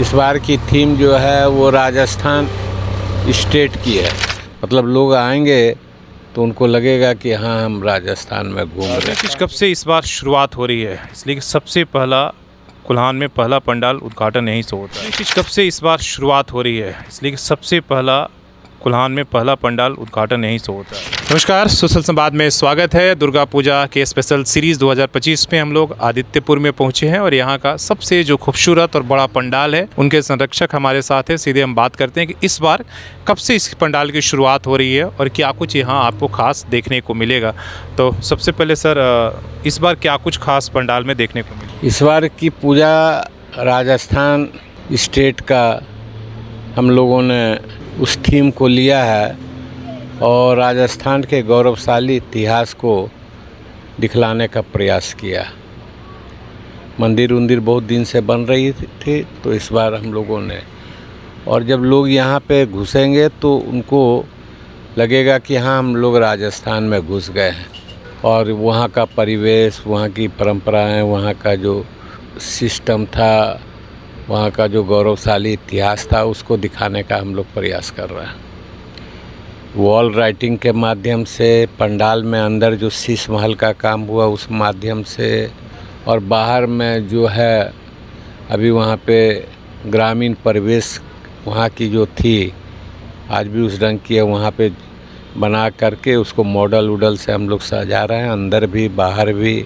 इस बार की थीम जो है वो राजस्थान स्टेट की है। मतलब लोग आएंगे तो उनको लगेगा कि हाँ हम राजस्थान में घूम रहे हैं। कब से इस बार शुरुआत हो रही है, इसलिए कि सबसे पहला कुल्हान में पहला पंडाल उद्घाटन यहीं से होता है। कब से इस बार शुरुआत हो रही है, इसलिए कि सबसे पहला कुल्हान में पहला पंडाल उद्घाटन यहीं से होता है। नमस्कार, सोशल संवाद में स्वागत है। दुर्गा पूजा के स्पेशल सीरीज़ 2025 में हम लोग आदित्यपुर में पहुंचे हैं और यहां का सबसे जो खूबसूरत और बड़ा पंडाल है उनके संरक्षक हमारे साथ हैं। सीधे हम बात करते हैं कि इस बार कब से इस पंडाल की शुरुआत हो रही है और क्या कुछ यहाँ आपको खास देखने को मिलेगा। तो सबसे पहले सर, इस बार क्या कुछ खास पंडाल में देखने को मिलेगा? इस बार की पूजा राजस्थान स्टेट का हम लोगों ने उस थीम को लिया है और राजस्थान के गौरवशाली इतिहास को दिखलाने का प्रयास किया। मंदिर बहुत दिन से बन रही थी, तो इस बार हम लोगों ने, और जब लोग यहाँ पे घुसेंगे तो उनको लगेगा कि हाँ हम लोग राजस्थान में घुस गए हैं और वहाँ का परिवेश, वहाँ की परंपराएं, वहाँ का जो सिस्टम था, वहाँ का जो गौरवशाली इतिहास था, उसको दिखाने का हम लोग प्रयास कर रहे हैं। वॉल राइटिंग के माध्यम से, पंडाल में अंदर जो शीश महल का काम हुआ उस माध्यम से, और बाहर में जो है अभी वहाँ पे ग्रामीण परिवेश वहाँ की जो थी आज भी उस ढंग की है, वहाँ पे बना करके उसको मॉडल वूडल से हम लोग सजा रहे हैं। अंदर भी बाहर भी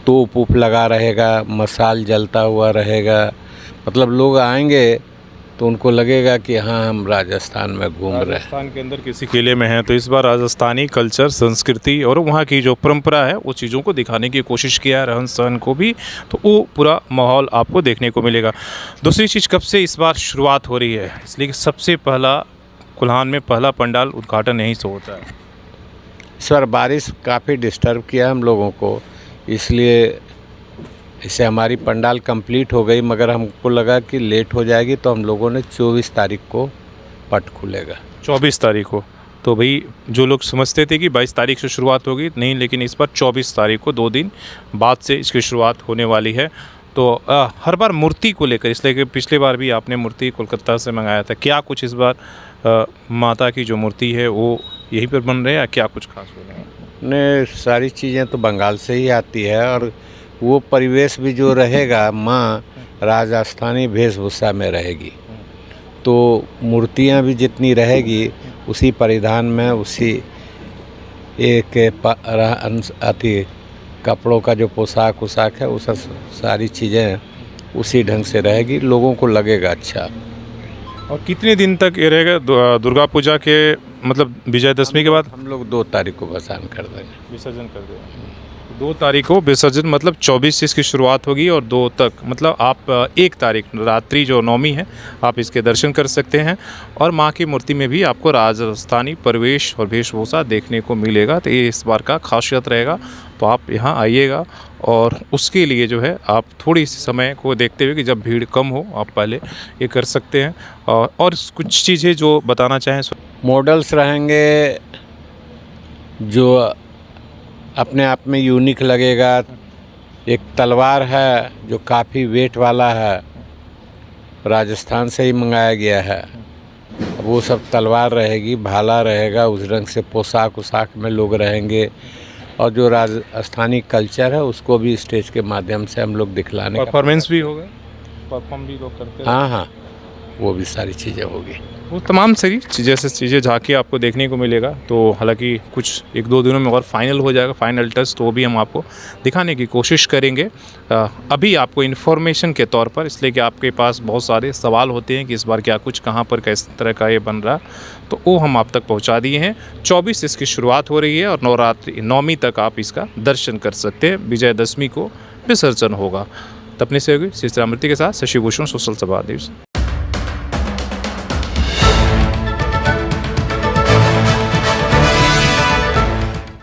तोप लगा रहेगा, मसाल जलता हुआ रहेगा। मतलब लोग आएंगे तो उनको लगेगा कि हाँ हम राजस्थान में घूम रहे हैं। राजस्थान के अंदर किसी किले में हैं तो इस बार राजस्थानी कल्चर, संस्कृति और वहाँ की जो परंपरा है वो चीज़ों को दिखाने की कोशिश किया है, रहन सहन को भी, तो वो पूरा माहौल आपको देखने को मिलेगा। दूसरी चीज़, कब से इस बार शुरुआत हो रही है, इसलिए कि सबसे पहला कुल्हान में पहला पंडाल उद्घाटन यहीं से होता है। इस बार बारिश काफ़ी डिस्टर्ब किया हम लोगों को, इसलिए इससे हमारी पंडाल कंप्लीट हो गई, मगर हमको लगा कि लेट हो जाएगी तो हम लोगों ने 24 तारीख को पट खुलेगा। 24 तारीख को? तो भाई जो लोग समझते थे कि 22 तारीख से शुरुआत होगी, नहीं, लेकिन इस बार 24 तारीख को 2 दिन बाद से इसकी शुरुआत होने वाली है। तो हर बार मूर्ति को लेकर, इसलिए कि पिछले बार भी आपने मूर्ति कोलकाता से मंगाया था, क्या कुछ इस बार माता की जो मूर्ति है वो यहीं पर बन रहे हैं या क्या कुछ खास हो रहा है? ने सारी चीज़ें तो बंगाल से ही आती है और वो परिवेश भी जो रहेगा, माँ राजस्थानी वेशभूषा में रहेगी, तो मूर्तियाँ भी जितनी रहेगी उसी परिधान में, उसी एक अति कपड़ों का जो पोशाक है वो सब सारी चीज़ें उसी ढंग से रहेगी, लोगों को लगेगा अच्छा। और कितने दिन तक ये रहेगा दुर्गा पूजा के, मतलब विजयदशमी के बाद? हम लोग 2 तारीख को भसान कर देंगे, विसर्जन कर देंगे। 2 तारीख को विसर्जन, मतलब 24 से इसकी शुरुआत होगी और 2 तक, मतलब आप 1 तारीख रात्रि जो नौमी है आप इसके दर्शन कर सकते हैं और माँ की मूर्ति में भी आपको राजस्थानी परिवेश और वेशभूषा देखने को मिलेगा। तो ये इस बार का खासियत रहेगा, तो आप यहाँ आइएगा और उसके लिए जो है आप थोड़ी सी समय को देखते हुए कि जब भीड़ कम हो आप पहले ये कर सकते हैं। और कुछ चीज़ें जो बताना चाहें? मॉडल्स रहेंगे जो अपने आप में यूनिक लगेगा। एक तलवार है जो काफ़ी वेट वाला है, राजस्थान से ही मंगाया गया है, वो सब तलवार रहेगी, भाला रहेगा, उस रंग से पोशाक में लोग रहेंगे और जो राजस्थानी कल्चर है उसको भी स्टेज के माध्यम से हम लोग दिखलाने का परफॉर्मेंस भी होगा, परफॉर्म भी लोग करते हैं। हाँ, वो भी सारी चीज़ें होगी, वो तमाम सारी चीज़ें झांकी आपको देखने को मिलेगा। तो हालांकि कुछ 1-2 दिनों में और फाइनल हो जाएगा, फाइनल टच, तो वो भी हम आपको दिखाने की कोशिश करेंगे। अभी आपको इन्फॉर्मेशन के तौर पर, इसलिए कि आपके पास बहुत सारे सवाल होते हैं कि इस बार क्या कुछ, कहाँ पर किस तरह का ये बन रहा, तो वो हम आप तक पहुँचा दिए हैं। 24 इसकी शुरुआत हो रही है और नवरात्रि नौमी तक आप इसका दर्शन कर सकते हैं। विजयदशमी को विसर्जन होगा। तब अपने सहयोगी श्री रामृति के साथ शशि भूषण, सोशल संवाद न्यूज़।